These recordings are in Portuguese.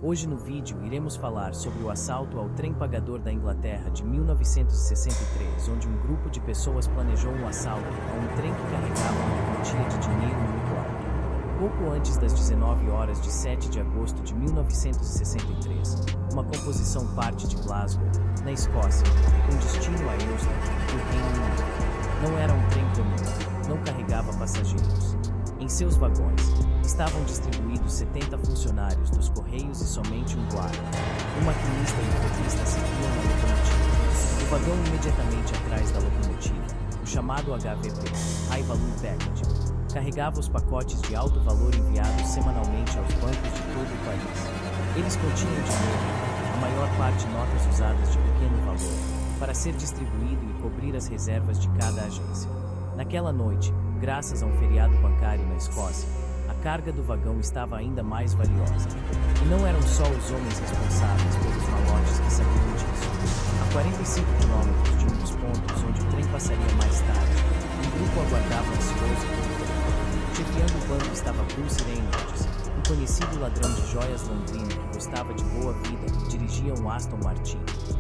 Hoje no vídeo iremos falar sobre o assalto ao trem pagador da Inglaterra de 1963, onde um grupo de pessoas planejou um assalto a um trem que carregava uma quantia de dinheiro muito alta. Pouco antes das 19 horas de 7 de agosto de 1963, uma composição parte de Glasgow, na Escócia, com destino a Euston, no Reino Unido. Não era um trem comum, não carregava passageiros. Em seus vagões, estavam distribuídos 70 funcionários dos Correios e somente um guarda. Um maquinista e um copista seguiam na locomotiva. O vagão imediatamente atrás da locomotiva, o chamado HVP, High Value Package, carregava os pacotes de alto valor enviados semanalmente aos bancos de todo o país. Eles continham dinheiro, a maior parte notas usadas de pequeno valor, para ser distribuído e cobrir as reservas de cada agência. Naquela noite, graças a um feriado bancário na Escócia, a carga do vagão estava ainda mais valiosa. E não eram só os homens responsáveis pelos malotes que sabiam disso. A 45 quilômetros de um dos pontos onde o trem passaria mais tarde, um grupo aguardava ansioso pelo trem. Chefiando o banco estava Bruce Reynolds, um conhecido ladrão de joias londrino que gostava de boa vida e dirigia um Aston Martin,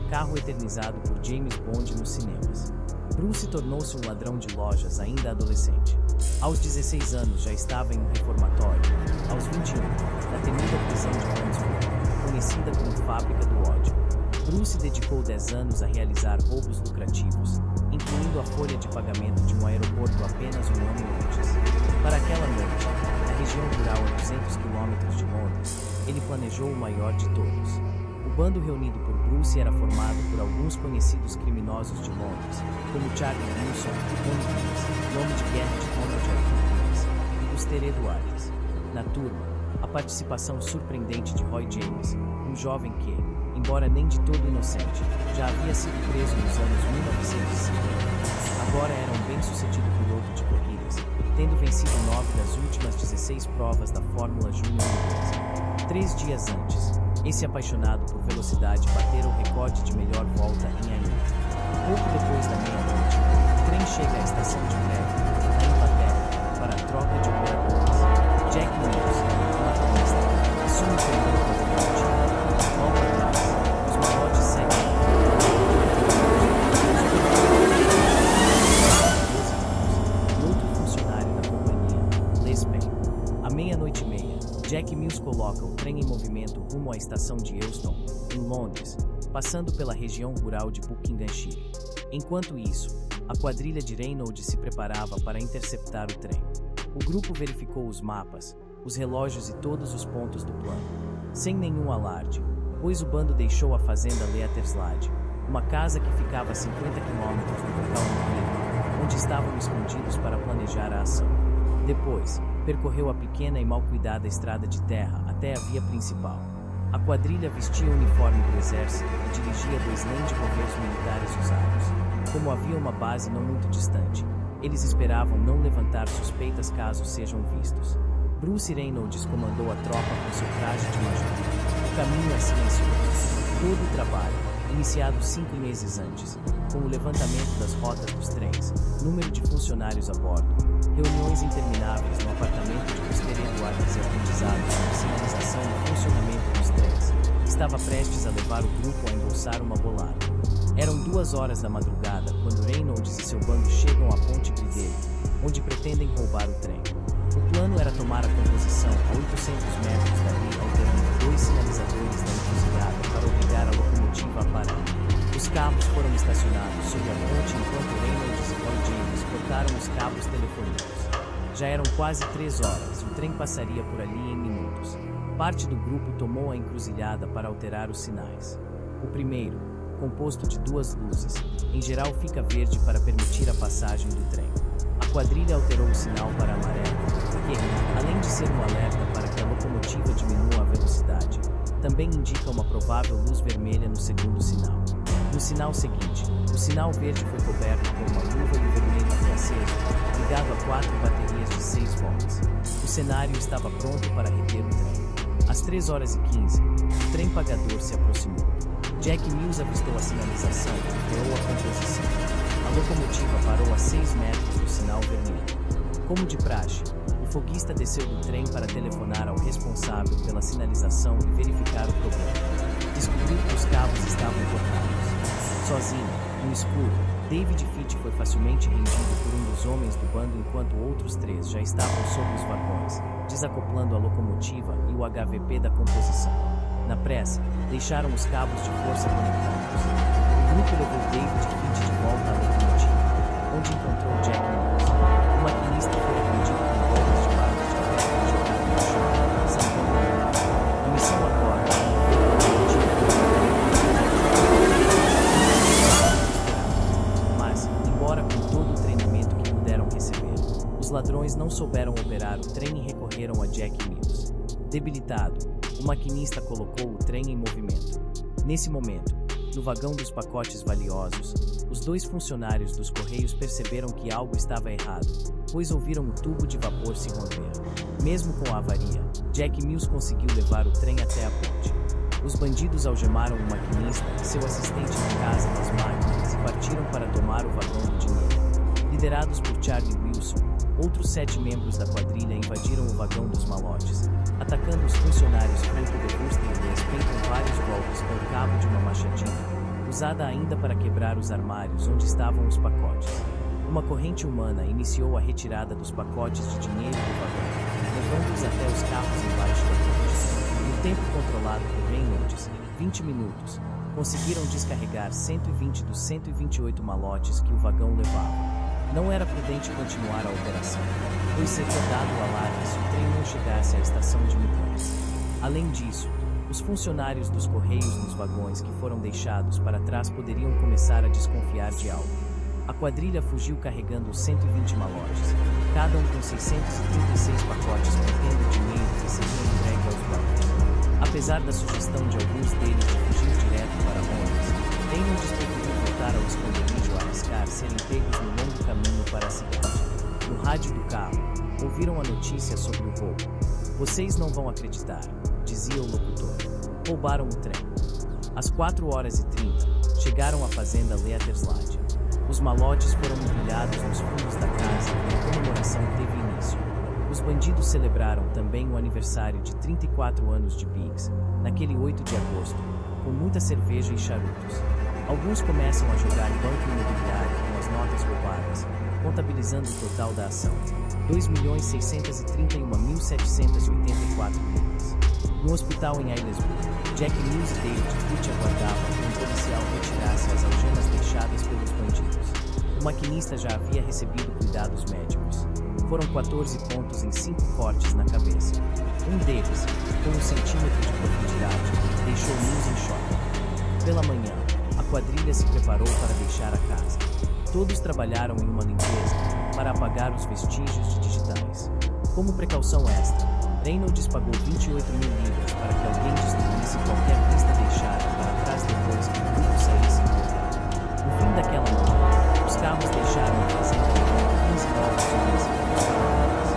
carro eternizado por James Bond nos cinemas. Bruce tornou-se um ladrão de lojas ainda adolescente. Aos 16 anos já estava em um reformatório. Aos 21, na temida prisão de Wandsworth, conhecida como Fábrica do Ódio. Bruce dedicou 10 anos a realizar roubos lucrativos, incluindo a folha de pagamento de um aeroporto apenas um ano antes. Para aquela noite, na região rural a 200 quilômetros de Londres, ele planejou o maior de todos. O bando reunido por Bruce era formado por alguns conhecidos criminosos de Londres, como Charlie Wilson, Tony Wills, nome de guerra de Ronald Arthur Wills, e Buster Edwards. Na turma, a participação surpreendente de Roy James, um jovem que, embora nem de todo inocente, já havia sido preso nos anos 1950. Agora era um bem-sucedido piloto de corridas, tendo vencido 9 das últimas 16 provas da Fórmula Júnior inglesa. 3 dias antes, esse apaixonado por velocidade batera o recorde de melhor volta em ainda. Pouco depois da meia-noite, o trem chega à estação de Breve, na Inglaterra, para a troca de operadores. Jack Mills, o maquinista, assume o comando da locomotiva. Volta atrás, os malotes seguem. E outro funcionário da companhia, Les Payne. À meia-noite e meia, Jack Mills coloca o trem em movimento rumo à estação de Euston, em Londres, passando pela região rural de Buckinghamshire. Enquanto isso, a quadrilha de Reynolds se preparava para interceptar o trem. O grupo verificou os mapas, os relógios e todos os pontos do plano, sem nenhum alarde, pois o bando deixou a fazenda Leatherslade, uma casa que ficava a 50 quilômetros do local no rio, onde estavam escondidos para planejar a ação. Depois, percorreu a pequena e mal cuidada estrada de terra até a via principal. A quadrilha vestia o uniforme do exército e dirigia 2 Land Rovers militares usados. Como havia uma base não muito distante, eles esperavam não levantar suspeitas caso sejam vistos. Bruce Reynolds comandou a tropa com seu traje de major. O caminho é silencioso. Todo o trabalho, iniciado 5 meses antes, com o levantamento das rotas dos trens, número de funcionários a bordo, reuniões intermináveis no apartamento de Buster Edwards e aprendizado sobre sinalização e funcionamento dos trens, estava prestes a levar o grupo a embolsar uma bolada. Eram 2 horas da madrugada quando Reynolds e seu bando chegam à Ponte Brideiro, onde pretendem roubar o trem. O plano era tomar a composição a 800 metros dali, alternando 2 sinalizadores da encruzilhada para obrigar a locomotiva a parar. Os carros foram estacionados sob a ponte enquanto Reynolds e Roy James cortaram os cabos telefônicos. Já eram quase 3 horas e o trem passaria por ali em minutos. Parte do grupo tomou a encruzilhada para alterar os sinais. O primeiro, composto de 2 luzes, em geral fica verde para permitir a passagem do trem. A quadrilha alterou o sinal para amarelo, que, além de ser um alerta para que a locomotiva diminua a velocidade, também indica uma provável luz vermelha no segundo sinal. No sinal seguinte, o sinal verde foi coberto por uma luva e o vermelho foi aceso, ligado a 4 baterias de 6 volts. O cenário estava pronto para reter o trem. Às 3h15, o trem pagador se aproximou. Jack Mills avistou a sinalização e criou a composição. A locomotiva parou a 6 metros do sinal vermelho. Como de praxe, o foguista desceu do trem para telefonar ao responsável pela sinalização e verificar o problema. Descobriu que os cabos estavam cortados. Sozinho, no escuro, David Fitch foi facilmente rendido por um dos homens do bando enquanto outros 3 já estavam sob os vagões, desacoplando a locomotiva e o HVP da composição. Na pressa, deixaram os cabos de força conectados. O grupo levou David Fitch de volta à locomotiva, onde encontrou Jack Mills. O maquinista foi atendido com bolas de barro de ferro e jogado no chão, salvando o mundo. A missão agora mas, embora com todo o treinamento que puderam receber, os ladrões não souberam operar o trem e recorreram a Jack Mills. Debilitado, o maquinista colocou o trem em movimento. Nesse momento, no vagão dos pacotes valiosos, os 2 funcionários dos Correios perceberam que algo estava errado, pois ouviram o tubo de vapor se romper. Mesmo com a avaria, Jack Mills conseguiu levar o trem até a ponte. Os bandidos algemaram o maquinista e seu assistente na casa das máquinas e partiram para tomar o vagão do dinheiro. Liderados por Charlie Wilson, outros 7 membros da quadrilha invadiram o vagão dos malotes, atacando os funcionários fruto de custa e despencam vários golpes com o cabo de uma machadinha, usada ainda para quebrar os armários onde estavam os pacotes. Uma corrente humana iniciou a retirada dos pacotes de dinheiro do vagão, levando-os até os carros embaixo da ponte. No tempo controlado por Reynolds, 20 minutos, conseguiram descarregar 120 dos 128 malotes que o vagão levava. Não era prudente continuar a operação, pois seria dado o alarme se o trem não chegasse à estação de mudança. Além disso, os funcionários dos Correios nos vagões que foram deixados para trás poderiam começar a desconfiar de algo. A quadrilha fugiu carregando os 120 malotes, cada um com 636 pacotes contendo dinheiro que seria entregue aos bancos. Apesar da sugestão de alguns deles de fugir direto para Londres, Reynolds preferiu voltar ao esconderijo a arriscar serem pegos no longo caminho para a cidade. No rádio do carro, ouviram a notícia sobre o roubo. "Vocês não vão acreditar", dizia o locutor. "Roubaram o trem." Às 4h30, chegaram à fazenda Leaterslade. Os malotes foram empilhados nos fundos da casa e a comemoração teve início. Os bandidos celebraram também o aniversário de 34 anos de Biggs, naquele 8 de agosto, com muita cerveja e charutos. Alguns começam a jogar banco imobiliário com as notas roubadas, contabilizando o total da ação, 2.631.784 libras. No hospital em Aylesbury, Jack Mills e David Fitch aguardavam que um policial retirasse as algemas deixadas pelos bandidos. O maquinista já havia recebido cuidados médicos. Foram 14 pontos em 5 cortes na cabeça. Um deles, com 1 centímetro de profundidade, deixou Mills em choque. Pela manhã, a quadrilha se preparou para deixar a casa. Todos trabalharam em uma limpeza para apagar os vestígios de digitais. Como precaução extra, Reynolds pagou 28.000 libras para que alguém destruísse qualquer pista deixada para trás depois que o grupo saísse do lugar. No fim daquela manhã, os carros deixaram a fazenda com 15 novos homens e funcionários.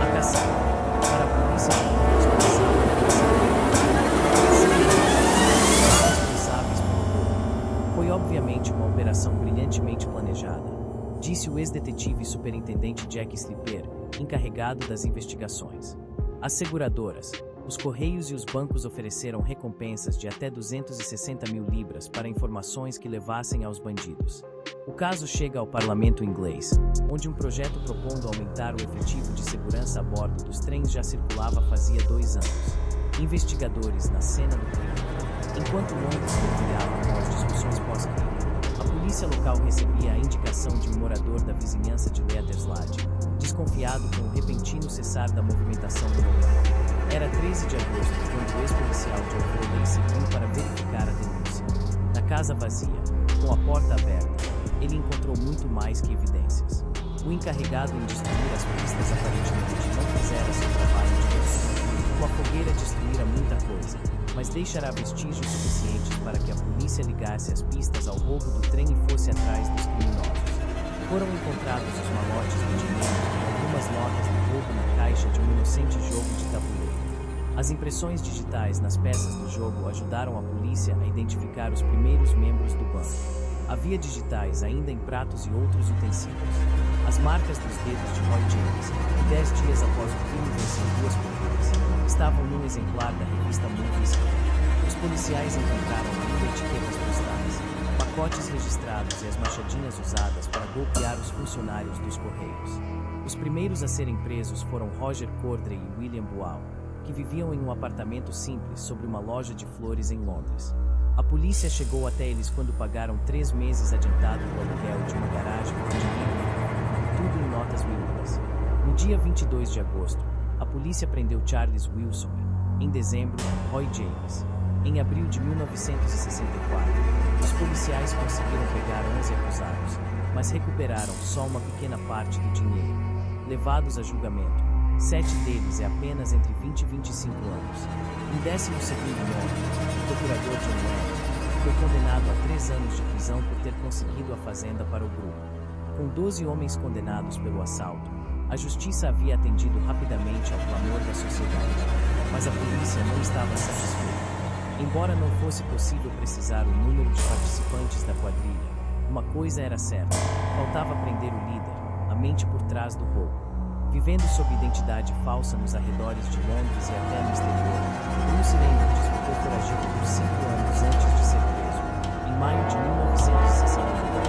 A caçada, para a polícia de Londres começava a responsáveis pelo roubo. Foi obviamente uma operação brilhantemente planejada, disse o ex-detetive superintendente Jack Slipper, encarregado das investigações. As seguradoras, os Correios e os bancos ofereceram recompensas de até 260.000 libras para informações que levassem aos bandidos. O caso chega ao parlamento inglês, onde um projeto propondo aumentar o efetivo de segurança a bordo dos trens já circulava fazia 2 anos. Investigadores na cena do crime. Enquanto Londres mergulhava com as discussões pós-crime, a polícia local recebia a indicação de um morador da vizinhança de Leaterslade, desconfiado com o repentino cessar da movimentação no local. Era 13 de agosto quando o ex-policial de Overley seguiu para verificar a denúncia. Na casa vazia, com a porta aberta, ele encontrou muito mais que evidências. O encarregado em destruir as pistas aparentemente não fizera seu trabalho direito. Uma fogueira destruíra muita coisa, mas deixará vestígios suficientes para que a polícia ligasse as pistas ao roubo do trem e fosse atrás dos criminosos. Foram encontrados os malotes do dinheiro e algumas notas do roubo na caixa de um inocente jogo de tabuleiro. As impressões digitais nas peças do jogo ajudaram a polícia a identificar os primeiros membros do bando. Havia digitais ainda em pratos e outros utensílios. As As marcas dos dedos de Roy James, que 10 dias após o crime venceu 2 corridas, estavam num exemplar da revista Movies. Os policiais encontraram ainda etiquetas postais, pacotes registrados e as machadinhas usadas para golpear os funcionários dos Correios. Os primeiros a serem presos foram Roger Cordray e William Boal, que viviam em um apartamento simples sobre uma loja de flores em Londres. A polícia chegou até eles quando pagaram 3 meses adiantado do aluguel de uma garagem com dinheiro, tudo em notas miúdas. No dia 22 de agosto, a polícia prendeu Charles Wilson. Em dezembro, Roy James. Em abril de 1964, os policiais conseguiram pegar 11 acusados, mas recuperaram só uma pequena parte do dinheiro. Levados a julgamento, 7 deles é apenas entre 20 e 25 anos. Em 12º nome, o procurador John Webb foi condenado a 3 anos de prisão por ter conseguido a fazenda para o grupo. Com 12 homens condenados pelo assalto, a justiça havia atendido rapidamente ao clamor da sociedade, mas a polícia não estava satisfeita. Embora não fosse possível precisar o número de participantes da quadrilha, uma coisa era certa: faltava prender o líder, a mente por trás do roubo. Vivendo sob identidade falsa nos arredores de Londres e até no exterior, Bruce Reynolds ficou foragido por 5 anos antes de ser preso. Em maio de 1969,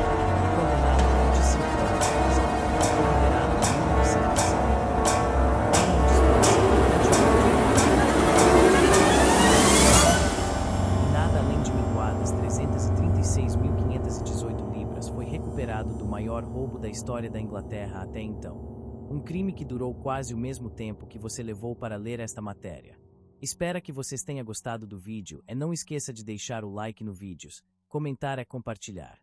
condenado a 25 anos de prisão, foi liberado em 1970. Nada além de minguadas 336.518 libras foi recuperado do maior roubo da história da Inglaterra até então. Um crime que durou quase o mesmo tempo que você levou para ler esta matéria. Espero que vocês tenham gostado do vídeo e não esqueça de deixar o like no vídeo, comentar e compartilhar.